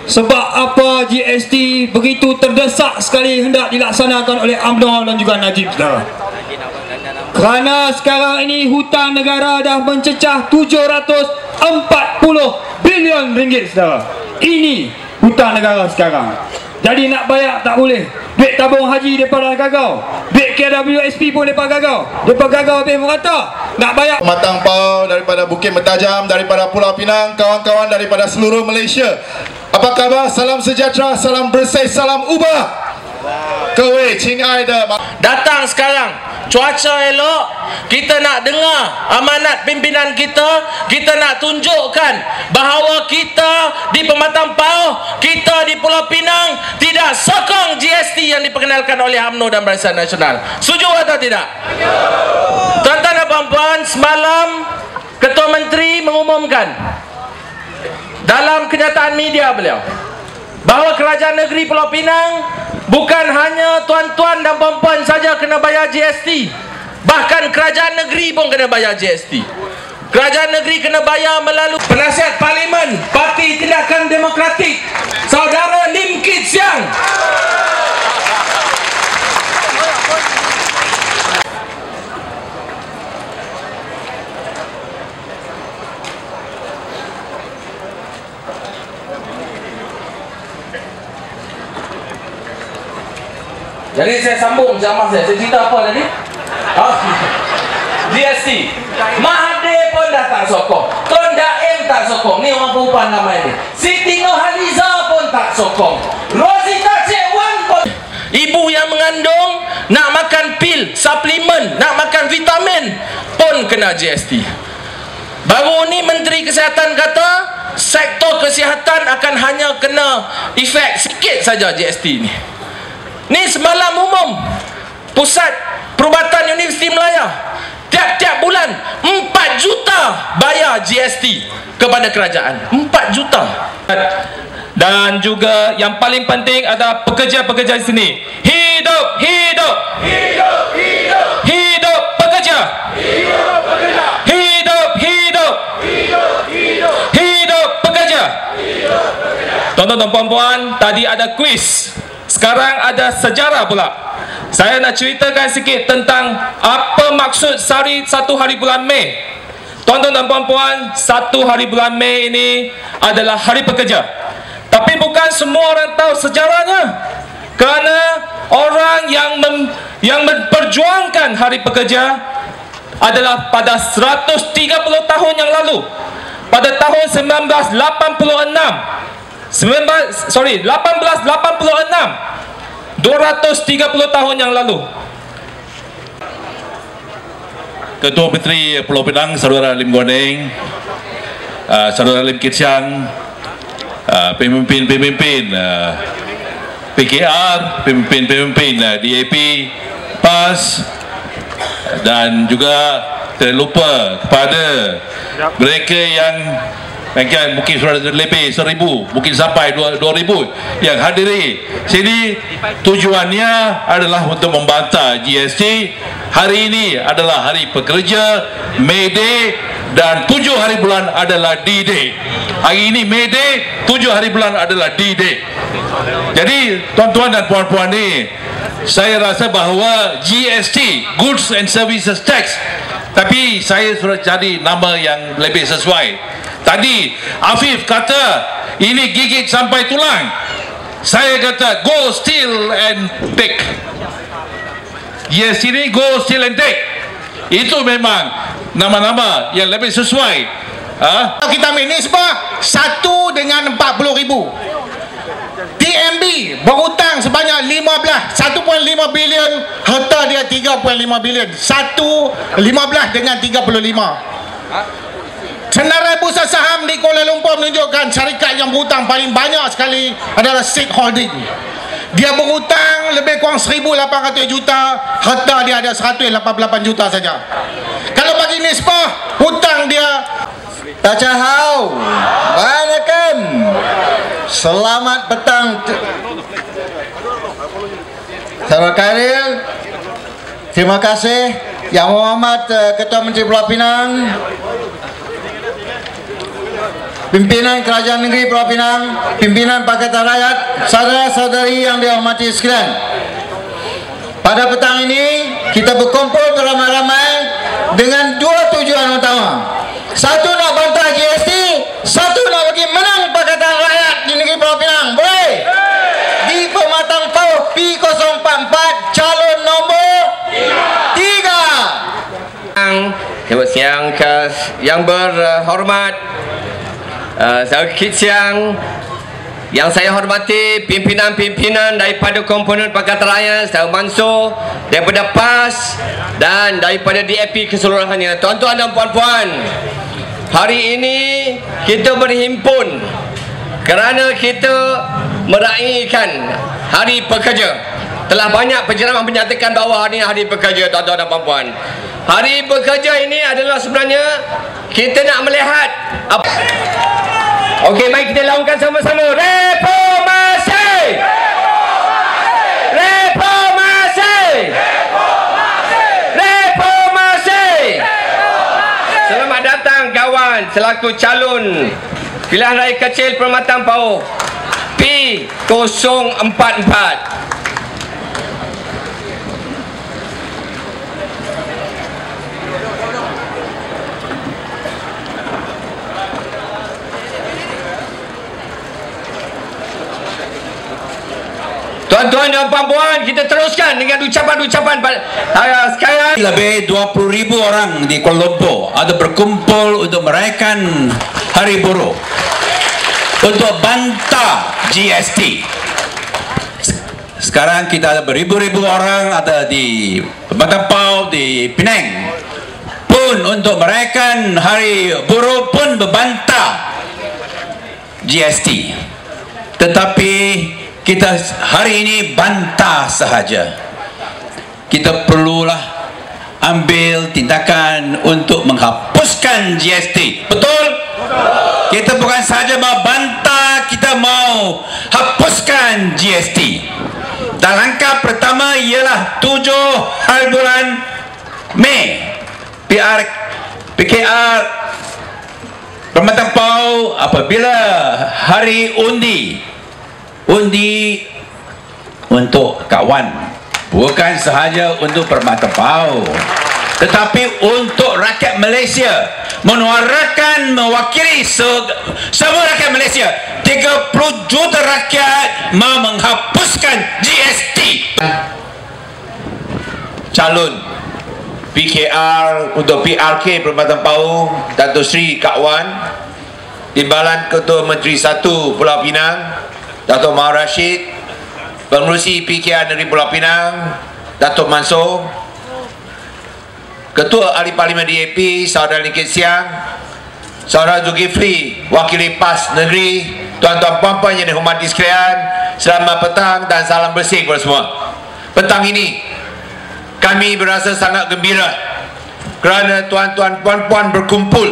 Sebab apa GST begitu terdesak sekali hendak dilaksanakan oleh UMNO dan juga Najib, saudara? Kerana sekarang ini hutang negara dah mencecah 740 bilion ringgit, saudara. Ini hutang negara sekarang. Jadi nak bayar tak boleh. Duit tabung haji mereka dah gagal. Duit KWSP pun mereka gagal. Mereka gagal habis merata. Nak bayar Matang Pau daripada Bukit Mentajam, daripada Pulau Pinang, kawan-kawan daripada seluruh Malaysia. Apa khabar? Salam sejahtera, salam bersih, salam ubah. Kewe Chin Ai de datang sekarang, cuaca elok, kita nak dengar amanat pimpinan kita. Kita nak tunjukkan bahawa kita di Pematang Pauh, kita di Pulau Pinang tidak sokong GST yang diperkenalkan oleh UMNO dan Barisan Nasional. Setuju atau tidak? Tuan-tuan dan puan-puan, semalam Ketua Menteri mengumumkan dalam kenyataan media beliau bahawa Kerajaan Negeri Pulau Pinang bukan hanya tuan-tuan dan puan-puan saja kena bayar GST, bahkan kerajaan negeri pun kena bayar GST. Kerajaan negeri kena bayar melalui Penasihat Parlimen Parti Tindakan Demokratik, Saudara Lim Kit Siang. Jadi saya sambung ceramah saya. Saya cerita apa tadi? GST. Mahathir pun dah tak sokong. Tun Daim tak sokong. Ni orang perempuan nama ini. Siti Nurhaliza pun tak sokong. Rosita Cik Wan pun. Ibu yang mengandung nak makan pil, suplemen, nak makan vitamin pun kena GST. Baru ni Menteri Kesihatan kata sektor kesihatan akan hanya kena efek sikit saja GST ni. Ni semalam umum Pusat Perubatan Universiti Melaya tiap-tiap bulan 4 juta bayar GST kepada kerajaan. 4 juta. Dan juga yang paling penting ada pekerja-pekerja di sini. Hidup, hidup, hidup, hidup, hidup pekerja, hidup pekerja, hidup, hidup, hidup, hidup, hidup pekerja, hidup pekerja. Tuan-tuan dan puan-puan, tadi ada kuis. Sekarang ada sejarah pula. Saya nak ceritakan sikit tentang apa maksud satu hari bulan Mei. Tuan-tuan dan puan-puan, 1 hari bulan Mei ini adalah hari pekerja. Tapi bukan semua orang tahu sejarahnya. Kerana orang yang memperjuangkan hari pekerja adalah pada 130 tahun yang lalu. Pada tahun 1886, 230 tahun yang lalu. Ketua Menteri Pulau Pinang, Saudara Lim Guanding, Saudara Lim Kit Siang, pemimpin-pemimpin PKR, pemimpin-pemimpin DAP, PAS, dan juga terlupa kepada mereka yang mungkin sudah lebih 1,000, mungkin sampai 2,000 yang hadiri sini. Tujuannya adalah untuk membantah GST. Hari ini adalah hari pekerja, May Day, dan 7 hari bulan adalah D-Day. Hari ini May Day, 7 hari bulan adalah D-Day. Jadi tuan-tuan dan puan-puan ni, saya rasa bahawa GST, Goods and Services Tax, tapi saya sudah cari nama yang lebih sesuai. Tadi Afif kata ini gigit sampai tulang. Saya kata go steal and take. Yes, ini go steal and take. Itu memang nama-nama yang lebih sesuai. Kita ambil nisbah 1 dengan 40,000. TMB berhutang sebanyak 1.5 bilion, harta dia 3.5 bilion. 15 dengan 35. Senarai Bursa Saham di Kuala Lumpur menunjukkan syarikat yang berhutang paling banyak sekali adalah State Holding. Dia berhutang lebih kurang 1,800 juta, harta dia ada 188 juta saja. Kalau bagi nisbah hutang dia, Tachahau, Banakan, selamat petang Saudara Khairil. Terima kasih Yang Berhormat Ketua Menteri Pulau Pinang. pimpinan Kerajaan Negeri Pulau Pinang, pimpinan Pakatan Rakyat, saudara-saudari yang dihormati sekalian. Pada petang ini kita berkumpul beramai-ramai dengan dua tujuan utama. Satu, nak bantah GST, satu, nak bagi menang Pakatan Rakyat di Negeri Pulau Pinang. Boleh? Di Pematang Pauh P044 calon nombor 3. Selamat siang yang berhormat, Saudara Kit Siang, yang saya hormati pimpinan-pimpinan daripada komponen Pakatan Rakyat, Saudara Mansur, daripada PAS dan daripada DAP keseluruhannya. Tuan-tuan dan puan-puan, hari ini kita berhimpun kerana kita meraihkan Hari Pekerja. Telah banyak penceramah menyatakan bahawa hari ini Hari Pekerja, tuan-tuan dan puan-puan. Hari Pekerja ini adalah sebenarnya kita nak melihat apa. Okey, mari kita laungkan sama-sama. Reformasi! Reformasi! Reformasi! Selamat datang kawan selaku calon pilihan raya kecil Pematang Pauh P044. Tuan-tuan dan puan-puan, kita teruskan dengan ucapan-ucapan sekarang. Lebih 20,000 orang di Kuala Lumpur ada berkumpul untuk merayakan Hari Buruh untuk bantah GST. Sekarang kita ada beribu-ribu orang ada di Pematang Pauh, di Penang pun untuk merayakan Hari Buruh pun membantah GST. Tetapi kita hari ini bantah sahaja. Kita perlulah ambil tindakan untuk menghapuskan GST. Betul? Kita bukan sahaja mau bantah, kita mau hapuskan GST. Dan langkah pertama ialah 7 hari bulan Mei, PKR Pematang Pauh apabila hari undi untuk kawan, bukan sahaja untuk Pematang Pauh, tetapi untuk rakyat Malaysia, mewakili semua rakyat Malaysia. 30 juta rakyat mau menghapuskan GST. Calon PKR untuk PRK Pematang Pauh, Datuk Seri Kak Wan, Timbalan Ketua Menteri 1 Pulau Pinang Datuk Mahir Rashid, Pengerusi PKR Negeri Pulau Pinang Datuk Mansur, Ketua Ahli Parlimen DAP Saudara Kit Siang, Saudara Zulkifli, Wakili PAS Negeri, tuan-tuan puan-puan yang dihormati sekalian, selamat petang dan salam bersih kepada semua. Petang ini kami berasa sangat gembira kerana tuan-tuan puan-puan berkumpul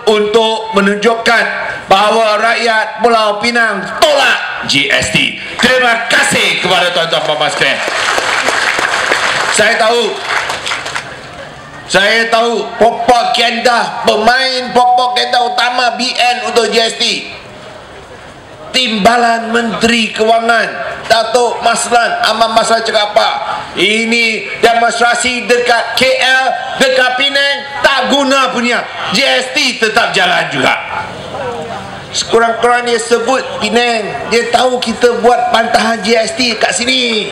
untuk menunjukkan bahawa rakyat Pulau Pinang tolak GST. Terima kasih kepada tuan-tuan puan-puan sekalian. Saya tahu propaganda, pemain propaganda utama BN untuk GST, Timbalan Menteri Kewangan Datuk Maslan Aman Maslan cakap apa? Ini demonstrasi dekat KL, dekat Penang tak guna punya, GST tetap jalan juga. Sekurang-kurang dia sebut Penang, dia tahu kita buat bantahan GST kat sini.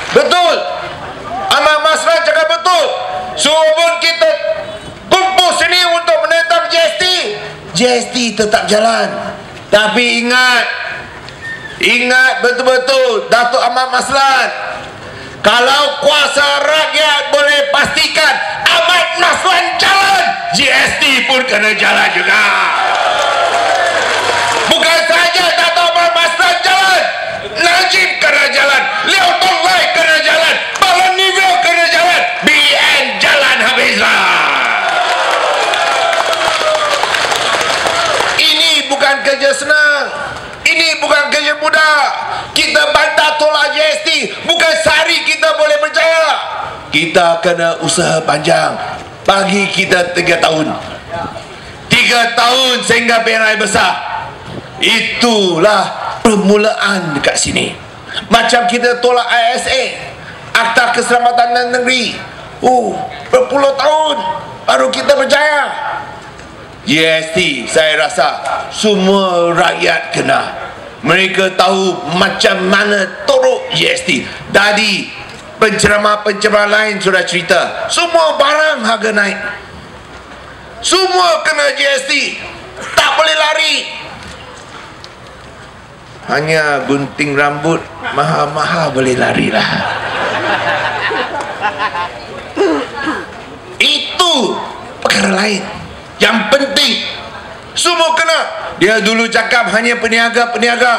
Betul, Aman Maslan cakap betul. Suruh kita kumpul sini untuk menentang GST tetap jalan. Tapi ingat betul-betul Datuk Aman Maslan, kalau kuasa rakyat boleh pastikan Aman Maslan jalan, GST pun kena jalan juga. Bukan saja Datuk Aman Maslan jalan, Najib kena jalan, Leo Tong Lai kena jalan, Balan Niveo kena jalan, BN jalan habislah. Ini bukan kerja senang, ini bukan kerja mudah. Kita bantah tolak GST bukan sehari kita boleh berjaya. kita kena usaha panjang. Bagi kita 3 tahun. 3 tahun sehingga berai besar. Itulah permulaan dekat sini. Macam kita tolak ISA, Akta Keselamatan Dalam Negeri. Berpuluh tahun baru kita berjaya. GST saya rasa semua rakyat kena. Mereka tahu macam mana teruk GST. Tadi penceramah-penceramah lain sudah cerita, semua barang harga naik. Semua kena GST. Tak boleh lari. Hanya gunting rambut mahal-mahal boleh lari lah. Itu perkara lain. Yang penting semua kena. Dia dulu cakap hanya peniaga-peniaga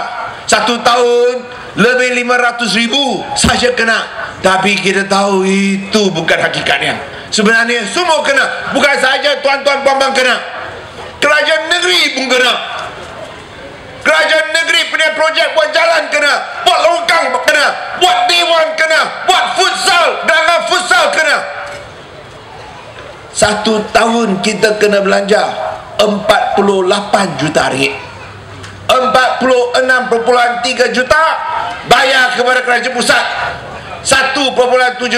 1 tahun lebih 500,000 saja kena. Tapi kita tahu itu bukan hakikatnya. Sebenarnya semua kena. Bukan saja tuan-tuan puan-puan kena, kerajaan negeri pun kena. Kerajaan negeri punya projek buat jalan kena, buat longkang kena, buat dewan kena, buat futsal, dalam futsal kena. 1 tahun kita kena belanja 48 juta ringgit. 46.3 juta bayar kepada kerajaan pusat. 1.7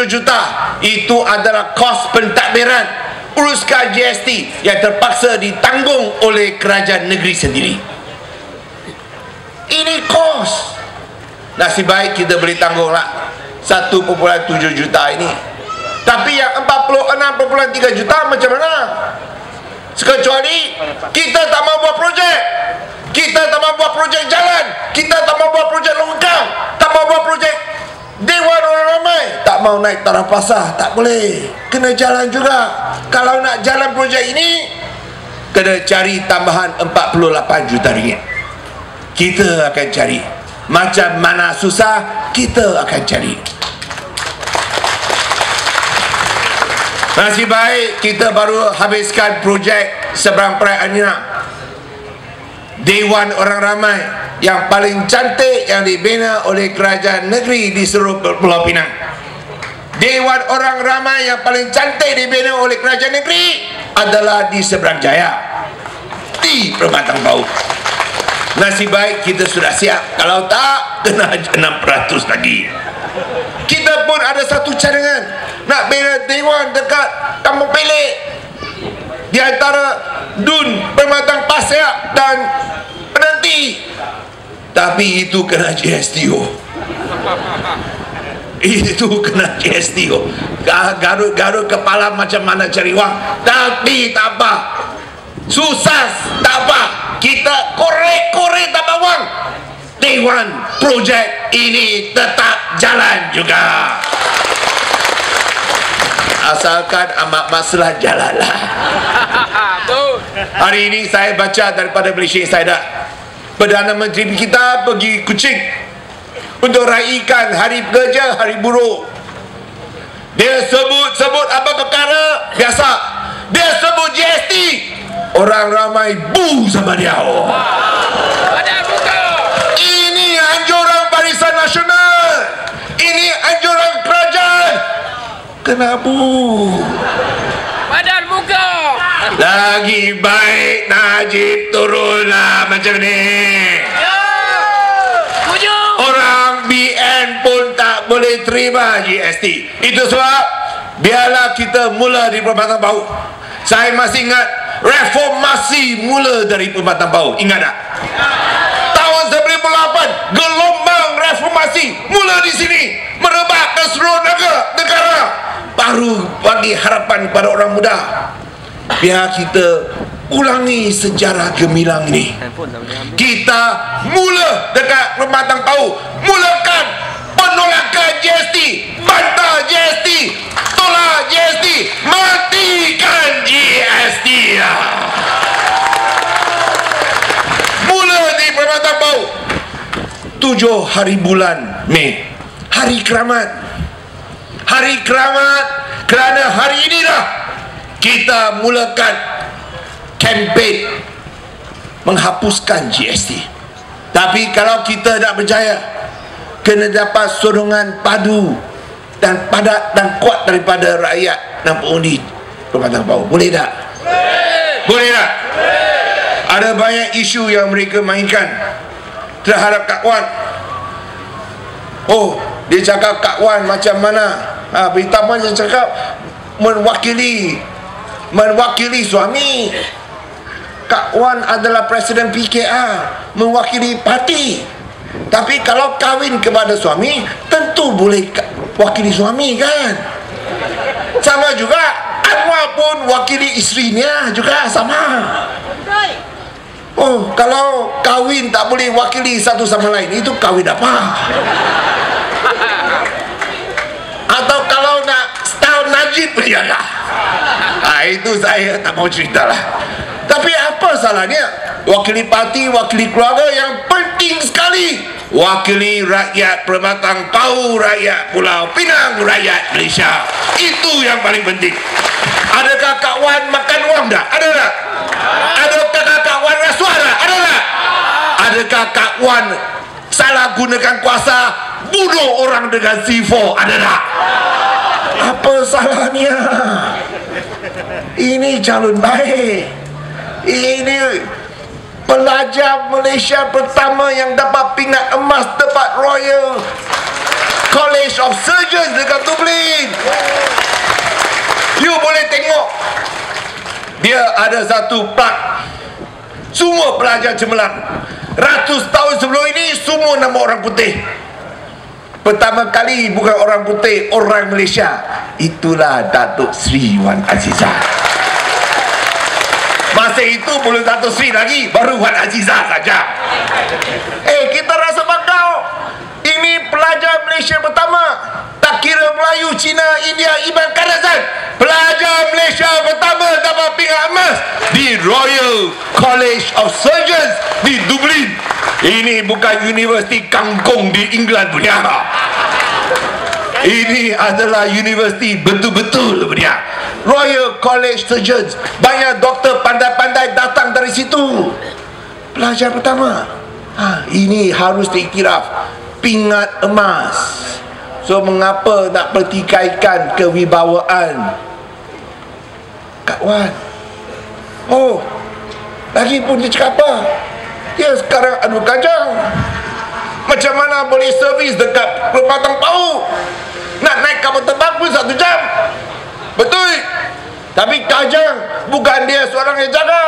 juta itu adalah kos pentadbiran uruskan GST yang terpaksa ditanggung oleh kerajaan negeri sendiri. Ini kos. Nasib baik kita boleh tanggunglah 1.7 juta ini. Tapi yang 46.3 juta macam mana? Sekecuali kita tak mahu buat projek, kita tak mahu buat projek jalan, kita tak mahu buat projek longkang, tak mahu buat projek dewan orang ramai, tak mahu naik taraf pasar, tak boleh. Kena jalan juga. Kalau nak jalan projek ini, kena cari tambahan 48 juta ringgit. Kita akan cari. Macam mana susah, kita akan cari. Nasib baik kita baru habiskan projek seberang Perairan Nina, Dewan Orang Ramai yang paling cantik yang dibina oleh kerajaan negeri di seluruh Pulau Pinang. Dewan Orang Ramai yang paling cantik dibina oleh kerajaan negeri adalah di Seberang Jaya, di Permatang Bau. Nasib baik kita sudah siap. Kalau tak, kena 600 lagi. Kita pun ada satu cadangan nak bina dewan dekat Kampung Pelik, di antara Dun, Permatang Pasir dan Penanti. Tapi itu kena GSTO. Itu kena GSTO. Garut kepala macam mana cari wang. Tapi tak apa, susah tak apa, kita korek-korek tak apa wang, dewan projek ini tetap jalan juga. Asalkan amat masalah jalanlah. Hari ini saya baca daripada Malaysia Insider, Perdana Menteri kita pergi Kuching untuk raikan hari pekerja, hari buruh. Dia sebut apa perkara biasa, dia sebut GST. Orang ramai bu sama dia. Ini anjuran Barisan Nasional, ini anjuran kerajaan. Kenapa? Badan muka. Lagi baik Najib turunlah macam ni. Orang BN pun tak boleh terima GST. Itu sebab biarlah kita mula di Permatang Bau. Saya masih ingat reformasi mula dari Permatang Bau. Ingat tak? Tahun 98 gelombang reformasi mula di sini, merebak ke seluruh negara. Baru bagi harapan kepada orang muda. Biar kita ulangi sejarah gemilang ini. Kita mula dekat Permatang Bau, mulakan penolakan GST, bantah GST, tolak GST, matikan GST. Mula di Permatang Bau. 7 hari bulan Mei, hari keramat. Hari keramat kerana hari inilah kita mulakan kempen menghapuskan GST. Tapi kalau kita nak berjaya, kena dapat sokongan padu dan padat dan kuat daripada rakyat dan pengundi Perempatan Pau. Boleh tak? Boleh tak? Ada banyak isu yang mereka mainkan terhadap Kak Wan. Oh, dia cakap Kak Wan macam mana? Pertama dia cakap mewakili suami. Kak Wan adalah Presiden PKR, mewakili parti. Tapi kalau kahwin kepada suami, tentu boleh wakili suami kan? Sama juga Anwar pun wakili isterinya juga sama. Oh, kalau kahwin tak boleh wakili satu sama lain, itu kahwin apa? Atau kalau nak setahun Najib berialah. Itu saya tak mau cerita lah. Tapi apa salahnya? Wakili parti, wakili keluarga yang penting sekali. Wakili rakyat Perempatan Pau, rakyat Pulau Pinang, rakyat Malaysia. Itu yang paling penting. Adakah Kak Wan makan wang tak? Ada tak? Adakah Kak Wan rasuah tak? Ada tak? Adakah Kak Wan salah gunakan kuasa bunuh orang dengan C4? Ada tak? Apa salahnya? Ini calon baik. Ini pelajar Malaysia pertama yang dapat pingat emas tempat Royal College of Surgeons dekat Dublin. You boleh tengok, dia ada satu plak. Semua pelajar cemerlang. Ratus tahun sebelum ini semua nama orang putih. Pertama kali bukan orang putih, orang Malaysia. Itulah Datuk Seri Wan Azizah. Masa itu belum Datuk Seri lagi, baru Wan Azizah saja. Kita rasa bangga. Ini pelajar Malaysia pertama. Tak kira Melayu, Cina, India, Iban, Kadazan. Pelajar Malaysia pertama dapat pingat emas di Royal College of Surgeons di Dublin. Ini bukan universiti kangkung di England punya. Ini adalah universiti betul-betul punya. Royal College Surgeons. Banyak doktor pandai-pandai datang dari situ. Pelajar pertama. Ini harus diiktiraf. Pingat emas. So mengapa nak pertikaikan kewibawaan Kak Wan? Oh, lagi pun dia cakap apa? Dia sekarang adu kajang. Macam mana boleh servis dekat Perempatan Pau? Nak naik kapal terbang pun 1 jam. Betul. Tapi kajang bukan dia seorang yang jaga.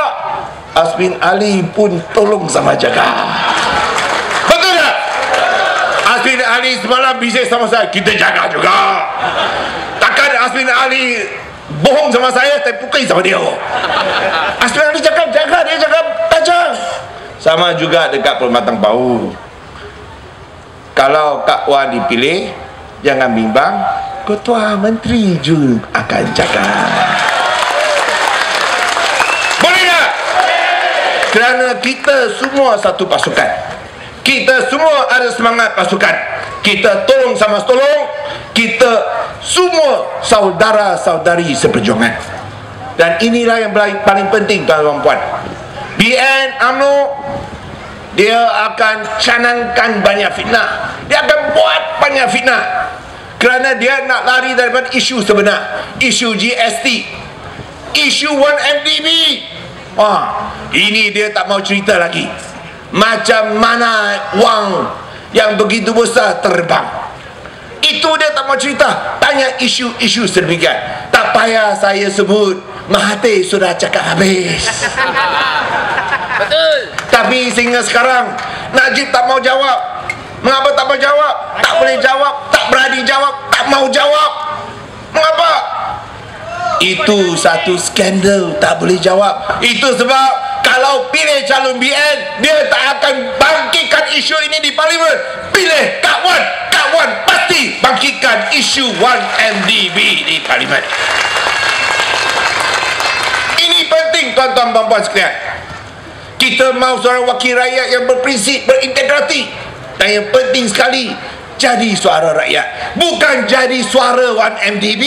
Asmin Ali pun tolong sama jaga. Betul tak? Asmin Ali semalam bisnes sama saya, kita jaga juga. Takkan Asmin Ali bohong sama saya, tapi pukul sama dia. Asmin Ali cakap jaga, dia cakap kajang. Sama juga dekat Perempatan Pau. Kalau Kak Wan dipilih, jangan bimbang, Ketua Menteri Jun akan jaga. Boleh tak? Kerana kita semua satu pasukan. Kita semua ada semangat pasukan. Kita tolong sama tolong. Kita semua saudara-saudari seperjuangan. Dan inilah yang paling penting tuan-tuan puan. BN UMNO, dia akan canangkan banyak fitnah. Dia akan buat banyak fitnah. Kerana dia nak lari daripada isu sebenar. Isu GST, isu 1MDB. Ini dia tak mau cerita lagi. Macam mana wang yang begitu besar terbang. Itu dia tak mau cerita. Tanya isu-isu sedemikian. Tak payah saya sebut, Mahathir sudah cakap habis. Betul. Tapi sehingga sekarang Najib tak mau jawab. Mengapa tak mau jawab? Tak boleh jawab, tak berani jawab, tak mau jawab. Mengapa? Itu satu skandal, tak boleh jawab. Itu sebab kalau pilih calon BN, dia tak akan bangkitkan isu ini di parlimen. Pilih Kak Wan, Kak Wan pasti bangkitkan isu 1MDB di parlimen. Ini penting tuan-tuan dan puan sekalian. Kita mahu seorang wakil rakyat yang berprinsip, berintegriti. Dan yang penting sekali, jadi suara rakyat, bukan jadi suara 1MDB.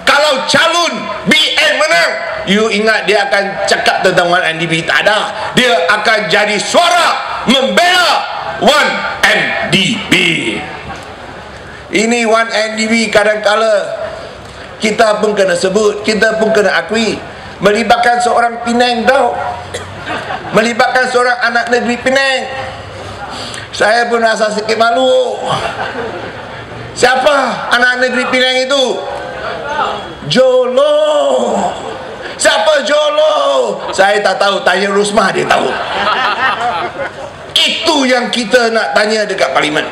Kalau calon BN menang, you ingat dia akan cakap tentang 1MDB? Tak ada. Dia akan jadi suara membela 1MDB. Ini 1MDB kadang-kala kita pun kena sebut, kita pun kena akui, melibatkan seorang Penang tau, melibatkan seorang anak negeri Penang. Saya pun rasa sikit malu. Siapa anak negeri Penang itu? Jolo. Siapa Jolo? Saya tak tahu, tanya Rusmah, dia tahu. Itu yang kita nak tanya dekat parlimen.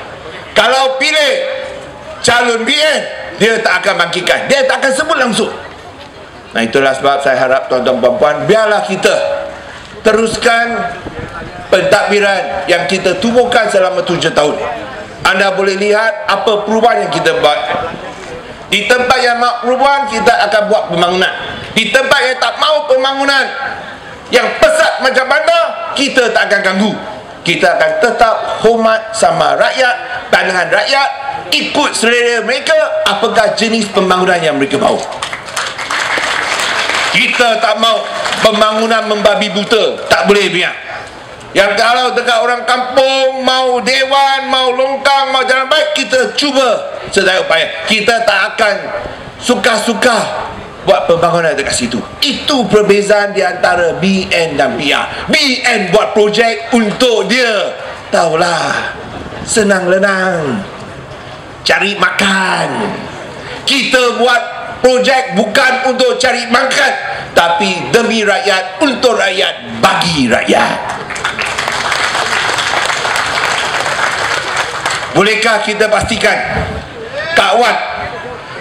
Kalau pilih calon BN, dia tak akan bangkitkan, dia tak akan sebut langsung. Nah, itulah sebab saya harap tuan-tuan puan-puan, biarlah kita teruskan pentadbiran yang kita tubuhkan selama 7 tahun. Anda boleh lihat apa perubahan yang kita buat. Di tempat yang mau perubahan, kita akan buat pembangunan. Di tempat yang tak mau pembangunan, yang pesat macam bandar, kita tak akan ganggu. Kita akan tetap hormat sama rakyat, pandangan rakyat, ikut selera mereka apakah jenis pembangunan yang mereka mahu. Kita tak mau pembangunan membabi buta, tak boleh biar. Yang kalau dekat orang kampung mau dewan, mau longkang, mau jalan baik, kita cuba sedaya upaya. Kita tak akan suka-suka buat pembangunan dekat situ. Itu perbezaan di antara BN dan PR. BN buat projek untuk dia, tahulah, senang lenang, cari makan. Kita buat projek bukan untuk cari makan, tapi demi rakyat, untuk rakyat, bagi rakyat. Bolehkah kita pastikan Kak Wan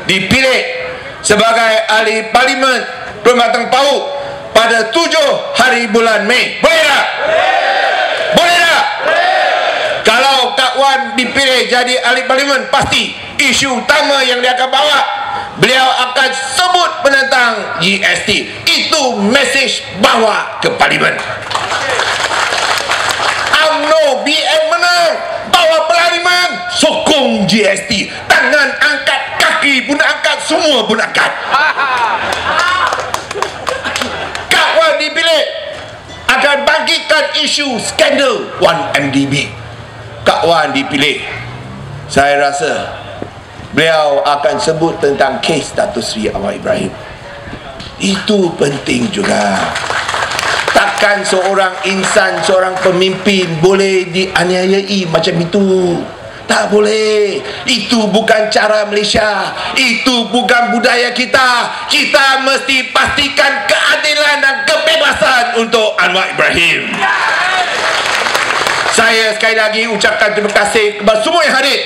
dipilih sebagai ahli parlimen Perkhidmatan PAUD pada 7 hari bulan Mei? Boleh tak? Boleh tak? Kalau Kak Wan dipilih jadi ahli parlimen, pasti isu utama yang dia akan bawa, beliau akan sebut penentang GST. Itu mesej bawa ke parlimen. UMNO BN menang, bawa parlimen, sokong GST. Tangan angkat, kaki pun angkat, semua pun angkat. Kak Wan dipilih akan bangkitkan isu skandal 1MDB. Kak Wan dipilih, saya rasa beliau akan sebut tentang kes Datuk Seri Anwar Ibrahim. Itu penting juga. Takkan seorang insan, seorang pemimpin boleh dianiayai macam itu. Tak boleh. Itu bukan cara Malaysia. Itu bukan budaya kita. Kita mesti pastikan keadilan dan kebebasan untuk Anwar Ibrahim. Saya sekali lagi ucapkan terima kasih kepada semua yang hadir.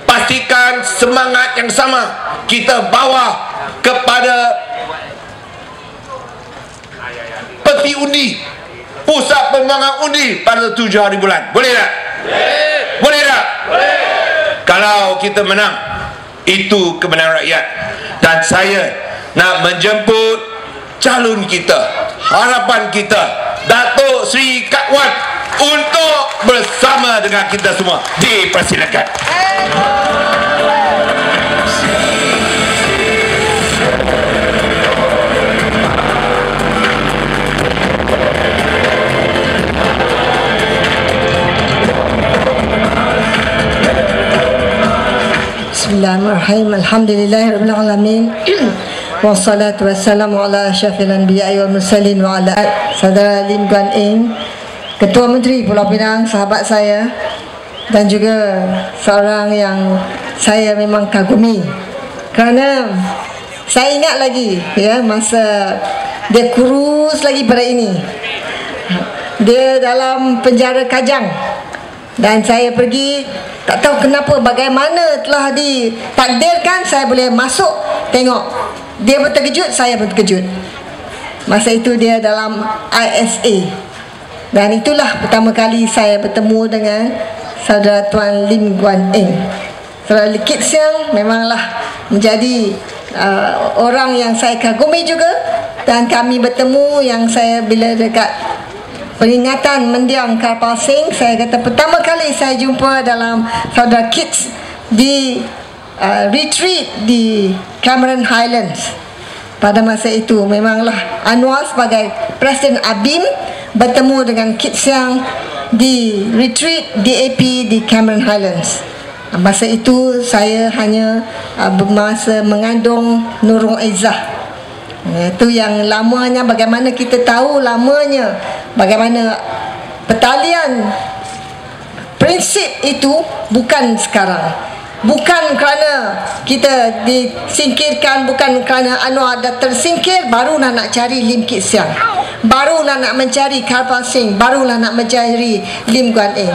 Pastikan semangat yang sama kita bawa kepada peti undi, pusat pembangunan undi pada 7 hari bulan. Boleh tak? Boleh tak? Kalau kita menang, itu kemenangan rakyat. Dan saya nak menjemput calon kita, harapan kita, Datuk Seri Kak Wan, untuk bersama dengan kita semua. Dipersilakan. Bismillahirrahmanirrahim. Alhamdulillahirabbil alamin. Wassalatu wassalamu ala asyrafil anbiya'i wal mursalin wa ala Saudara Lim Guan Eng, Ketua Menteri Pulau Pinang, sahabat saya, dan juga seorang yang saya memang kagumi kerana saya ingat lagi ya masa dia kurus lagi pada ini. Dia dalam penjara Kajang dan saya pergi, tak tahu kenapa, bagaimana telah ditakdirkan saya boleh masuk tengok. Dia pun terkejut, saya pun terkejut. Masa itu dia dalam ISA. Dan itulah pertama kali saya bertemu dengan Saudara Tuan Lim Guan Eng. Saudara Kit Siang memanglah menjadi orang yang saya kagumi juga. Dan kami bertemu, yang saya bila dekat peringatan mendiang kapal Sing, saya kata pertama kali saya jumpa dalam Saudara Kit di retreat di Cameron Highlands. Pada masa itu memanglah Anwar sebagai Presiden ABIM bertemu dengan Kit Siang di retreat DAP di Cameron Highlands. Masa itu saya hanya masa mengandung Nurul Izzah. Itu yang lamanya, bagaimana kita tahu lamanya bagaimana pertalian prinsip itu bukan sekarang. Bukan kerana kita disingkirkan, bukan kerana Anwar dah tersingkir, barulah nak cari Lim Kit Siang, barulah nak mencari Karpal Singh, barulah nak mencari Lim Guan Eng.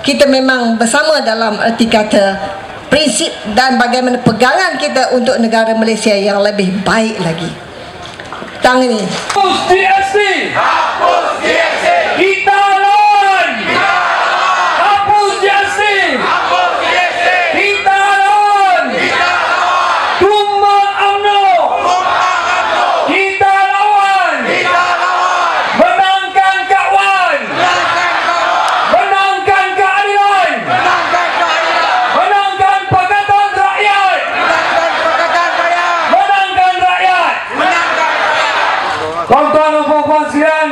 Kita memang bersama dalam erti kata prinsip dan bagaimana pegangan kita untuk negara Malaysia yang lebih baik lagi. Tang ini. Hapus GST! Hapus GST! Kita lawan! Hapus GST! Hapus GST! Kita lawan! Tumbang UMNO! Kita lawan! Menangkan Kak Wan! Menangkan keadilan! Menangkan Pakatan Rakyat! Menangkan rakyat! Tuan-tuan dan puan-puan sekalian,